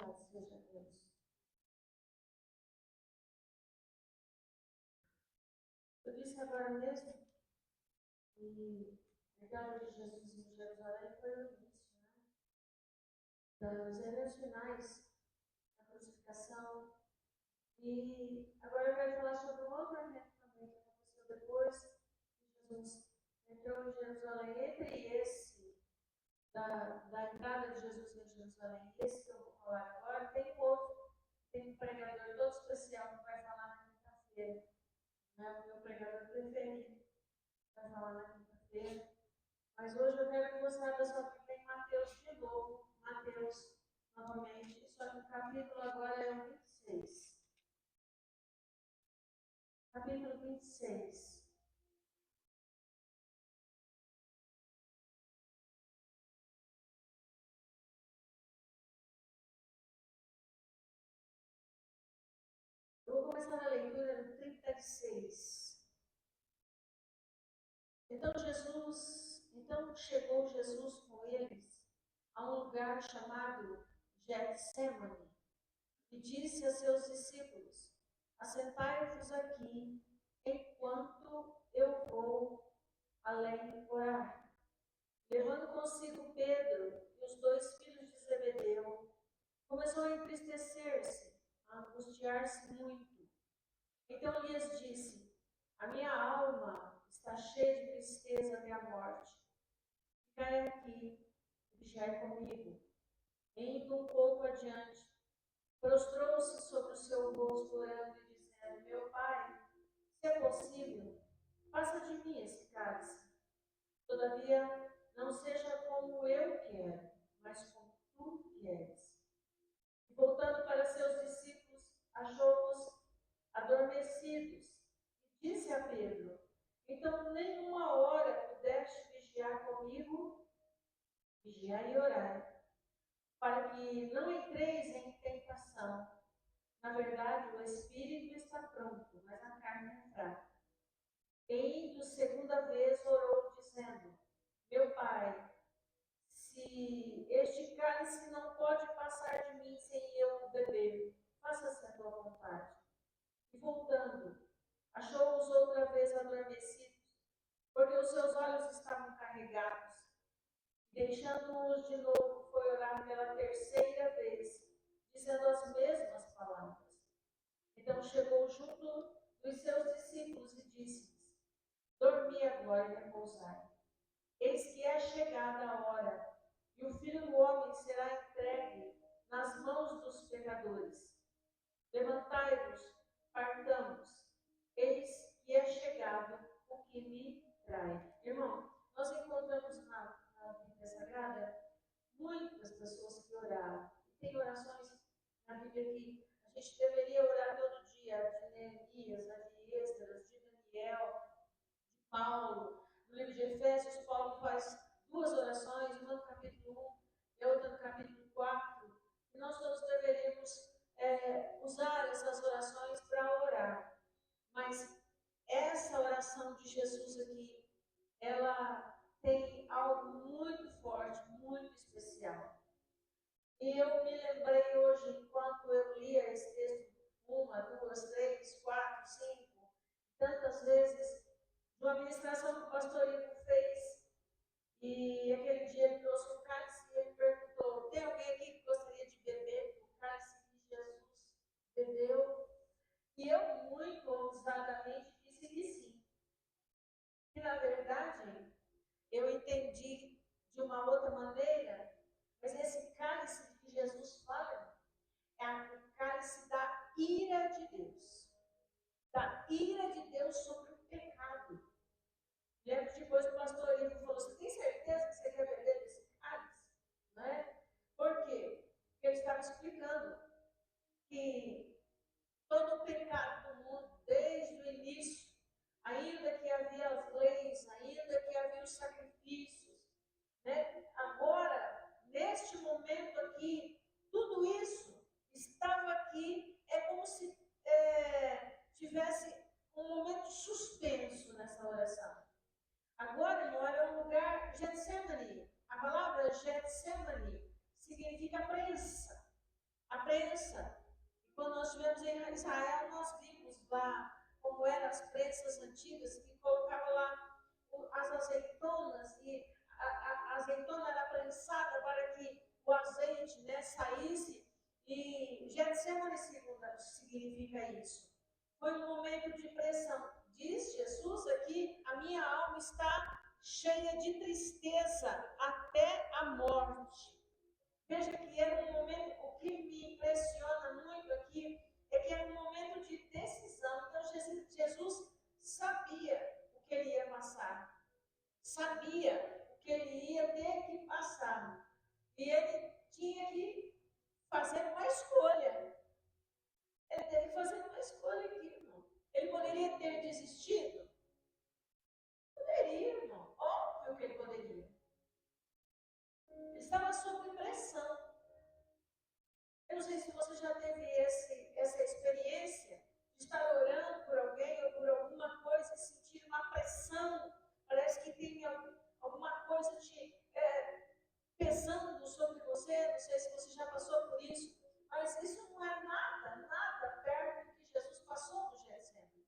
Louvado seja Deus. Eu disse agora mesmo que a entrada de Jesus em Jerusalém foi o início, dos eventos finais da crucificação. E agora eu quero falar sobre um outro evento também que aconteceu depois que Jesus entrou em Jerusalém. Entre esse, da entrada de Jesus em Jerusalém, esse que eu vou falar agora, tem outro, tem um pregador todo especial que vai falar na quinta-feira. O meu pregador preferido vai falar na quinta-feira. Mas hoje eu quero que você abra sua Bíblia em Mateus de novo. Mateus, novamente. Só que o capítulo agora é o 26. Capítulo 26. Eu vou começar a leitura no 36. Então chegou Jesus com eles a um lugar chamado Getsêmani e disse a seus discípulos: assentai-vos aqui enquanto eu vou além orar. Levando consigo Pedro e os dois filhos de Zebedeu, começou a entristecer-se, a angustiar-se muito. Então lhes disse: a minha alma está cheia de tristeza até a morte. Ficai aqui e vigiai comigo. Indo um pouco adiante, prostrou-se sobre o seu rosto, orando e dizendo: meu Pai, se é possível, passa de mim esse cálice. Todavia, não seja como eu quero, mas como tu queres. E voltando para seus discípulos, achou-os adormecidos. E disse a Pedro: então, nenhuma hora pudeste vigiar comigo? Vigiai e orai, para que não entreis em tentação. Na verdade, o espírito está pronto, mas a carne é fraca. E indo segunda vez, orou, dizendo: meu Pai, se este cálice não pode passar de mim sem eu o beber, faça-se a tua vontade. E voltando, achou-os outra vez adormecidos, porque os seus olhos estavam carregados. Deixando-os de novo, foi orar pela terceira vez, dizendo as mesmas palavras. Então chegou junto dos seus discípulos e disse-lhes: dormi agora e repousai. Eis que é chegada a hora, e o Filho do Homem será entregue nas mãos dos pecadores. Levantai-vos, partamos. Eis que é chegado o que me trai. Irmão, nós encontramos na Bíblia Sagrada muitas pessoas que oraram. E tem orações na Bíblia que a gente deveria orar todo dia, de Neemias, a de Esdras, de Daniel, de Paulo. No livro de Efésios, Paulo faz duas orações, uma no capítulo 1 e outra no capítulo 4. E nós todos deveríamos usar essas orações para orar. Mas essa oração de Jesus aqui, ela tem algo muito forte, muito especial. E eu me lembrei hoje, enquanto eu lia esse texto, 1, 2, 3, 4, 5, tantas vezes, de uma ministração que o pastor Ivo fez. E aquele dia ele trouxe um cálice e ele perguntou: tem alguém aqui que gostaria de beber o cálice que Jesus bebeu? E eu, muito ousadamente, disse que sim. E, na verdade, eu entendi de uma outra maneira, mas esse cálice que Jesus fala é o cálice da ira de Deus. Da ira de Deus sobre o pecado. Lembro que depois o pastor Ivo falou: você tem certeza que você quer beber desse cálice? Não é? Por quê? Porque ele estava explicando que todo o pecado do mundo, desde o início, ainda que havia as leis, ainda que havia os sacrifícios, né? Agora, neste momento aqui, tudo isso estava aqui, é como se tivesse um momento suspenso nessa oração. Agora, irmão, é um lugar Getsemane. A palavra Getsemane significa prensa. a prensa. E quando nós estivemos em Israel, nós vimos lá como eram as prensas antigas, que colocava lá as azeitonas, e a azeitona era prensada para que o azeite, né, saísse. E Getsemane significa isso. Foi um momento de pressão. Diz Jesus aqui: a minha alma está cheia de tristeza até a morte. Veja que era um momento, o que me impressiona muito aqui é que era um momento de decisão. Então Jesus sabia o que ele ia passar, sabia o que ele ia ter que passar, e ele tinha que fazer uma escolha. Ele teve que fazer uma escolha aqui, irmão. Ele poderia ter desistido? Poderia, irmão. Óbvio que ele poderia. Ele estava sob pressão. Eu não sei se você já teve essa experiência de estar orando por alguém ou por alguma coisa e sentir uma pressão. Parece que tem alguma coisa te pesando sobre você. Não sei se você já passou por isso. Mas isso não é nada perto do que Jesus passou no Getsemane.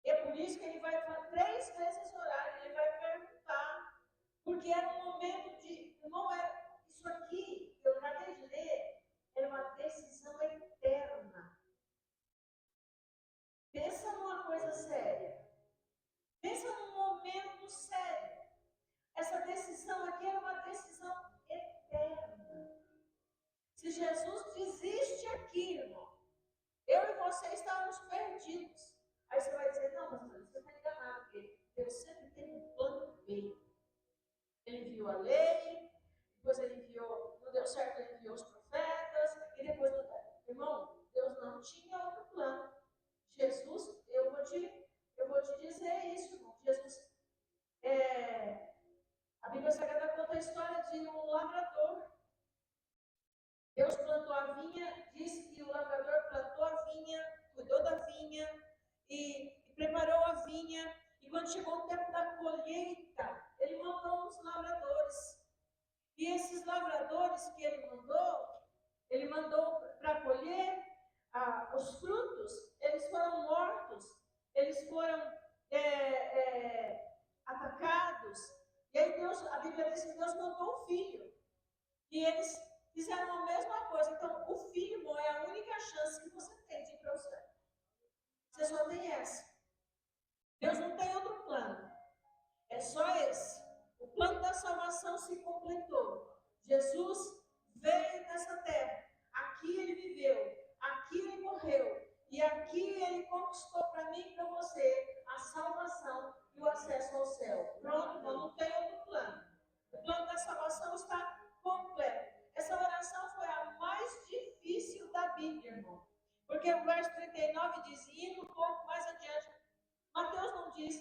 E é por isso que ele vai 3 vezes orar, ele vai perguntar, porque era um momento de, não é isso aqui que eu acabei de ler, era uma decisão eterna. Pensa numa coisa séria. Pensa num momento sério. Essa decisão aqui era uma decisão eterna. Se Jesus desiste aqui, irmão, eu e você estávamos perdidos. Aí você vai dizer: não, pastor, você está enganado, porque Deus sempre tem um plano B. Ele enviou a lei, depois ele enviou, não deu certo, ele enviou os profetas, e depois, irmão, Deus não tinha outro plano. Jesus, eu vou te dizer isso, irmão. Jesus, a Bíblia Sagrada conta a história de um lavrador. Deus plantou a vinha, diz que o lavrador plantou a vinha, cuidou da vinha e preparou a vinha. E quando chegou o tempo da colheita, ele mandou uns lavradores. E esses lavradores que ele mandou para colher os frutos, eles foram mortos, eles foram atacados. E aí a Bíblia diz que Deus mandou um filho. E eles fizeram a mesma coisa. Então, o filho, irmão, é a única chance que você tem de ir para o céu. Você só tem essa. Deus não tem outro plano. É só esse. O plano da salvação se completou. Jesus veio nessa terra. Aqui ele viveu. Aqui ele morreu. E aqui ele conquistou para mim e para você a salvação e o acesso ao céu. Pronto, não tem outro plano. O plano da salvação está completo. Essa oração foi a mais difícil da Bíblia, irmão. Porque o verso 39 diz, indo um pouco mais adiante, Mateus não diz,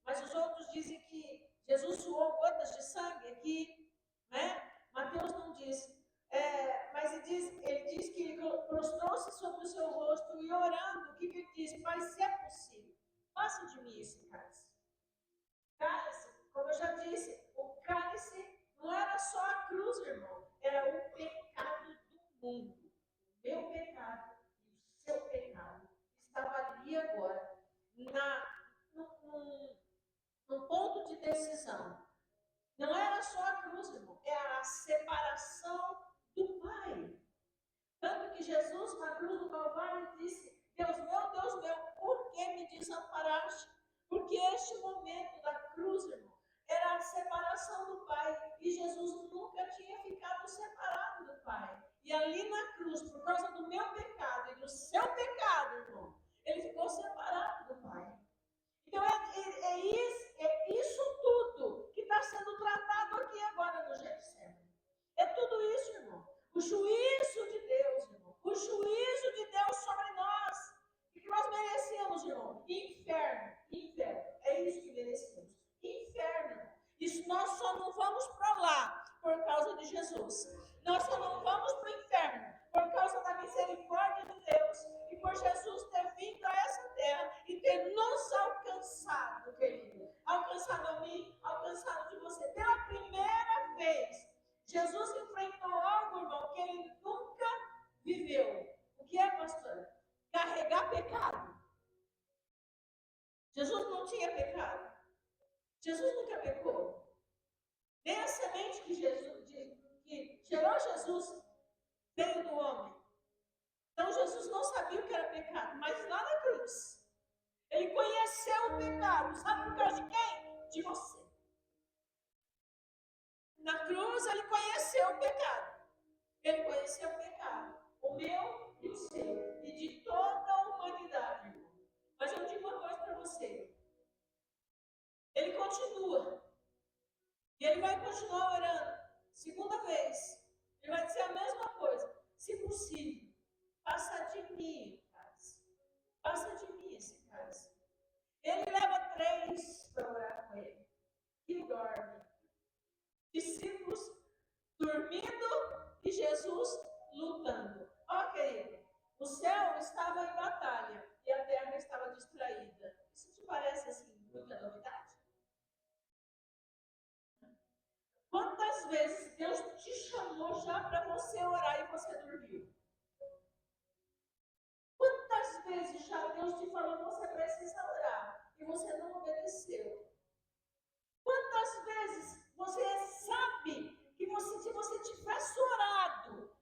mas os outros dizem que Jesus suou gotas de sangue aqui, né? Mateus não diz. Mas ele diz que ele prostrou-se sobre o seu rosto e orando, o que ele diz? Pai, se é possível, faça de mim esse cálice. Cálice, como eu já disse, o cálice não era só a cruz, irmão, era o pecado do mundo. O meu pecado e o seu pecado estava ali agora, no ponto de decisão. Não era só a cruz, irmão, era a separação do Pai. Tanto que Jesus, na cruz do Calvário, disse, Deus meu, por que me desamparaste? Porque este momento da cruz, irmão, era a separação do Pai. E Jesus nunca tinha ficado separado do Pai. E ali na cruz, por causa do meu pecado e do seu pecado, irmão, ele ficou separado do Pai. Então é isso tudo que está sendo tratado aqui agora no Getsemane. É tudo isso, irmão. O juízo de Deus, irmão. O juízo de Deus sobre nós. O que nós merecemos, irmão? Inferno. É isso que merecemos. Inferno. Isso nós só não vamos para lá por causa de Jesus. Nós só não vamos para o inferno por causa da misericórdia de Deus e por Jesus ter vindo a essa terra e ter nos alcançado, querido. Alcançado a mim, alcançado de você. Pela primeira vez, Jesus enfrentou algo, irmão, que ele nunca viveu. pecou. Nem a semente que gerou Jesus veio do homem. Então Jesus não sabia o que era pecado, mas lá na cruz, ele conheceu o pecado. Sabe por causa de quem? De você. Na cruz ele conheceu o pecado. Ele conheceu o pecado. O meu e o seu. E de toda a humanidade. Mas eu digo uma coisa para você. Ele continua. E ele vai continuar orando. Segunda vez. Ele vai dizer a mesma coisa. Se possível, passa de mim, cálice. Passa de mim esse cálice. Ele leva 3 para orar com ele. E dorme. Discípulos dormindo e Jesus lutando. Ó, querido, o céu estava em batalha e a terra estava distraída. Isso te parece assim, muita novidade? Quantas vezes Deus te chamou já para você orar e você dormiu? Quantas vezes já Deus te falou que você precisa orar e você não obedeceu? Quantas vezes você sabe que se você tivesse orado,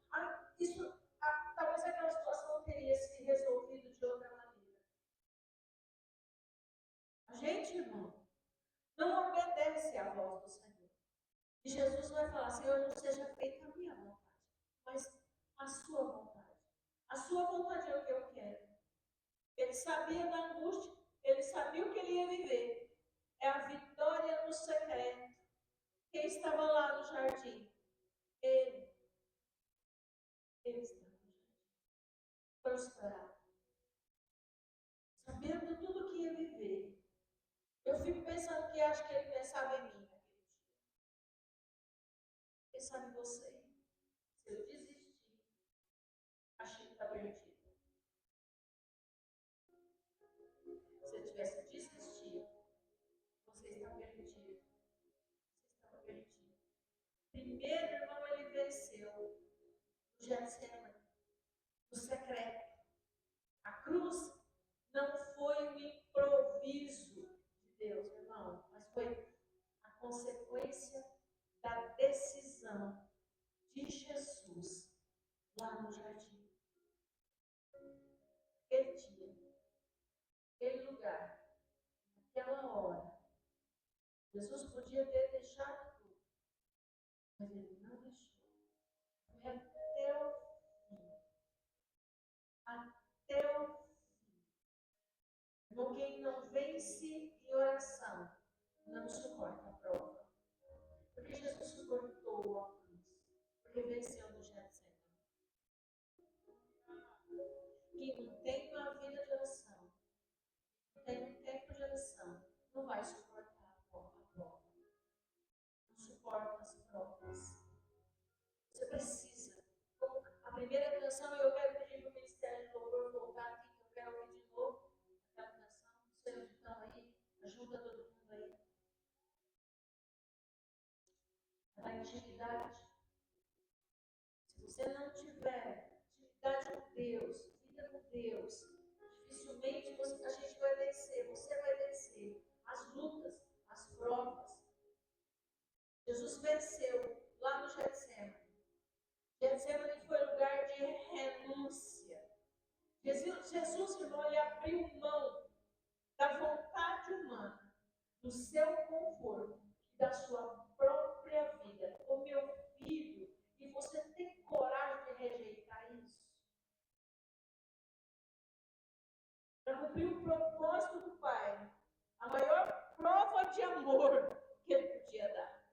talvez aquela situação teria se resolvido de outra maneira? A gente, irmão, não obedece à voz do Senhor. E Jesus vai falar, Senhor, não seja feita a minha vontade, mas a sua vontade. A sua vontade é o que eu quero. Ele sabia da angústia, ele sabia o que ele ia viver. É a vitória no secreto. Quem estava lá no jardim? Ele estava no jardim. Prosperado. Sabendo tudo que ia viver. Eu fico pensando que acho que ele pensava em mim naquele dia. Pensava em você. Se eu desistir, achei que está perdido. Se eu tivesse desistido, você está perdido. Você estava perdido. Primeiro, irmão, ele venceu o Getsemane, o secreto. A cruz não foi um improviso de Deus, irmão, mas foi a consequência da decisão de Jesus lá no jardim. Aquele dia, aquele lugar, naquela hora, Jesus podia ter deixado tudo, mas ele não deixou. Foi até o fim. Até o fim. Porque quem não vence em oração não suporta a prova. Porque Jesus suportou a cruz. Porque venceu no Getsemane. Quem não tem uma vida de oração, não tem um tempo de oração, não vai suportar a prova. Não suporta as provas. Você precisa. Como a primeira canção, eu quero pedir para o Ministério de Louvor voltar aqui, que eu quero ouvir de novo aquela canção. Não sei onde estão aí. Ajuda todo mundo aí. A intimidade. Se você não tiver intimidade com Deus, vida com Deus, dificilmente a gente vai vencer. Você vai vencer as lutas, as provas. Jesus venceu lá no Getsemane. Getsemane foi lugar de renúncia. Jesus, irmão, ele abriu mão da vontade humana, do seu conforto e da sua própria vida. O meu filho, e você tem coragem de rejeitar isso? Para cumprir o propósito do Pai, a maior prova de amor que ele podia dar.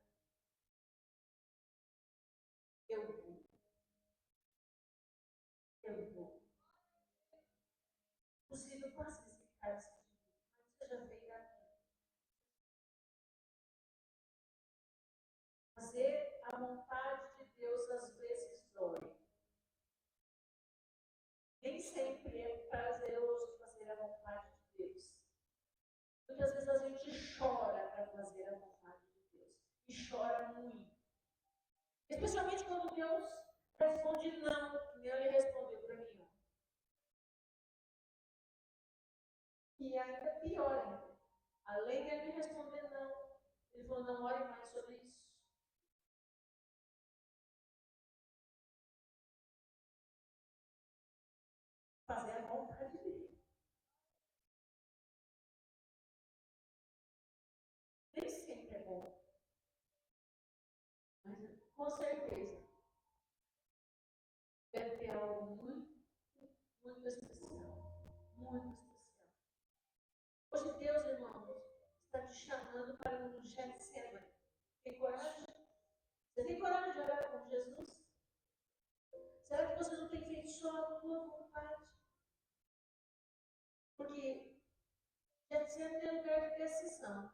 Eu vou. Possível, faça esse cálice de mim, mas seja feita aqui. Fazer a vontade de Deus às vezes dói. Nem sempre é prazeroso fazer a vontade de Deus. Muitas vezes a gente chora para fazer a vontade de Deus. E chora muito. Especialmente quando Deus responde não, que ele respondeu para mim. E ainda pior ainda. Além de ele responder não, ele falou, não ore mais sobre isso. Fazer a vontade dele. Nem sempre é bom. Mas, com certeza, deve ter algo muito, muito especial. Muito especial. Hoje Deus, irmãos, está te chamando para um Getsemane. Tem coragem? Você tem coragem de orar com Jesus? Será que você não tem feito só a tua vontade? Porque Getsemane é lugar de decisão,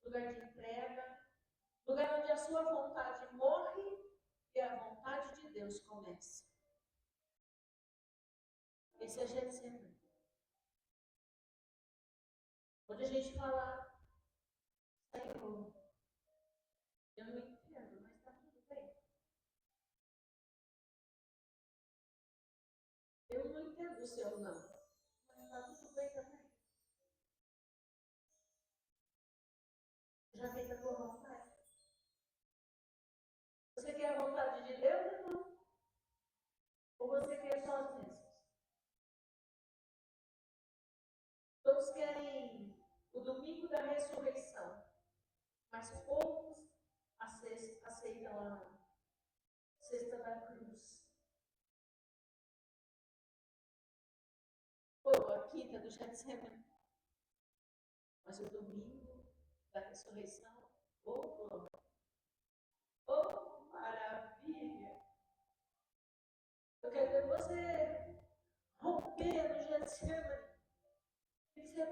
lugar de entrega, lugar onde a sua vontade morre e a vontade de Deus começa. Esse é Getsemane. Onde a gente fala, Senhor, eu não entendo, mas está tudo bem. Eu não entendo o seu não, mas está tudo bem também. Já fez a tua vontade? Você quer a vontade de Deus, irmão? Ou você quer só as bênçãos? Todos querem o domingo da ressurreição, mas poucos aceitam a cesta da cruz. Ou a quinta do Getsemane, mas o domingo da ressurreição, oh, maravilha! Eu quero ver você romper no Getsemane. E você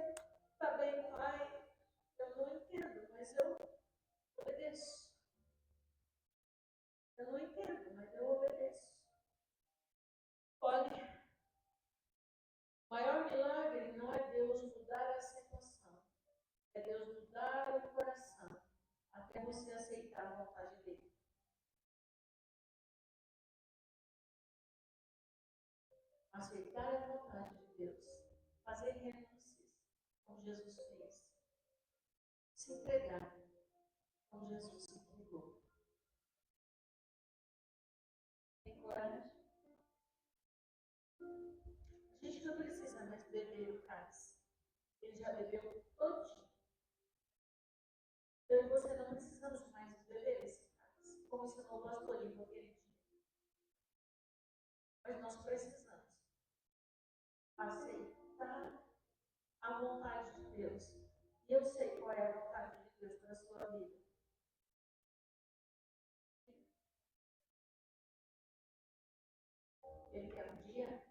está bem, pai? Eu não entendo, mas eu obedeço. Eu não entendo, mas eu obedeço. Olha, o maior milagre não é Deus mudar a situação, é Deus mudar o coração, até você aceitar a vontade dele. Aceitar a vontade de Deus, fazer renúncias, como Jesus fez. Se entregar, como Jesus se entregou. Tem coragem? A gente não precisa mais beber o cálice. Ele já bebeu todinho. Eu e você não precisamos mais beber esse cálice, como ensinou o pastor Ivo aquele dia. Mas nós precisamos aceitar a vontade de Deus. E eu sei qual é a vontade de Deus para a sua vida. Ele quer um dia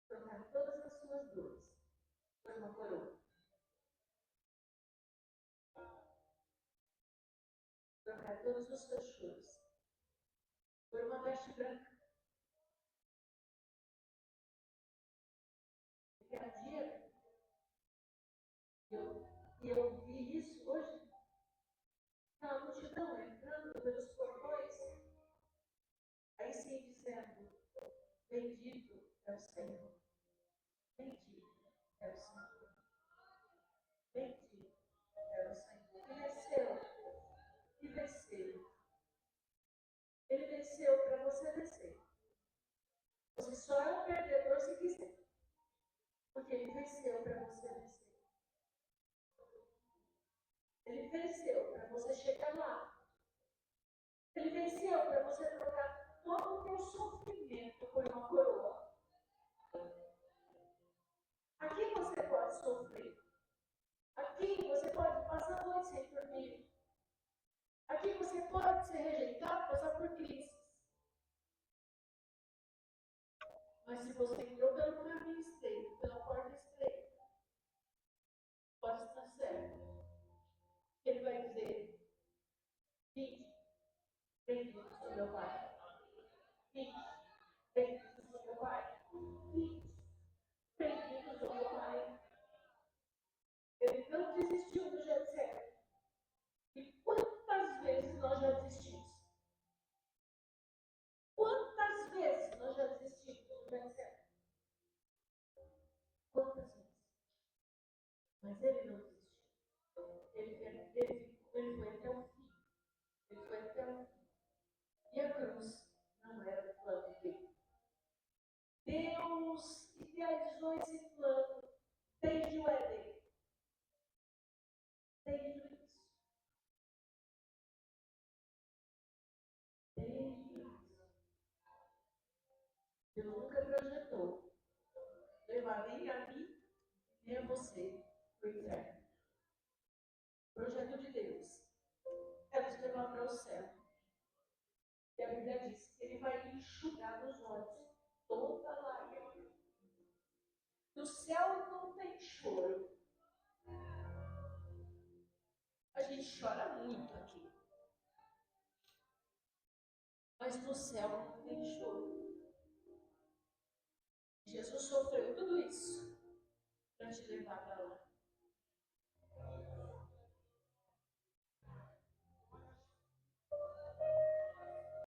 trocar todas as suas dores por uma coroa. Trocar todos os seus choros por uma veste branca. Ele quer um dia. Eu vi isso hoje. Na multidão entrando pelos portões. Aí sim dizendo, bendito é o Senhor. Bendito é o Senhor. Bendito é o Senhor. Ele venceu. E venceu. Ele venceu para você vencer. Você só é um perdedor se quiser. Porque ele venceu para você vencer. Ele venceu para você chegar lá. Ele venceu para você trocar todo o teu sofrimento por uma coroa. Aqui você pode sofrer. Aqui você pode passar a noite sem dormir. Aqui você pode ser rejeitado, passar por crises. Mas se você entrou pelo caminho estreito, pela porta estreita, pode estar certo. Ele vai dizer, vinde, bendito sou meu Pai. Vinde, bendito sou meu Pai. Vinde, bendito sou meu Pai. Ele não desistiu do Getsemane. E quantas vezes nós já desistimos? Quantas vezes nós já desistimos do Getsemane? Quantas vezes? Mas ele não desistiu. Ele Deus nunca projetou levar nem a mim, nem a você para o inferno. O projeto de Deus é nos levar para o céu. E a Bíblia diz que Ele vai enxugar dos olhos toda lágrima. No céu não tem choro. A gente chora muito aqui. Mas no céu não tem choro. Jesus sofreu tudo isso para te levar para lá.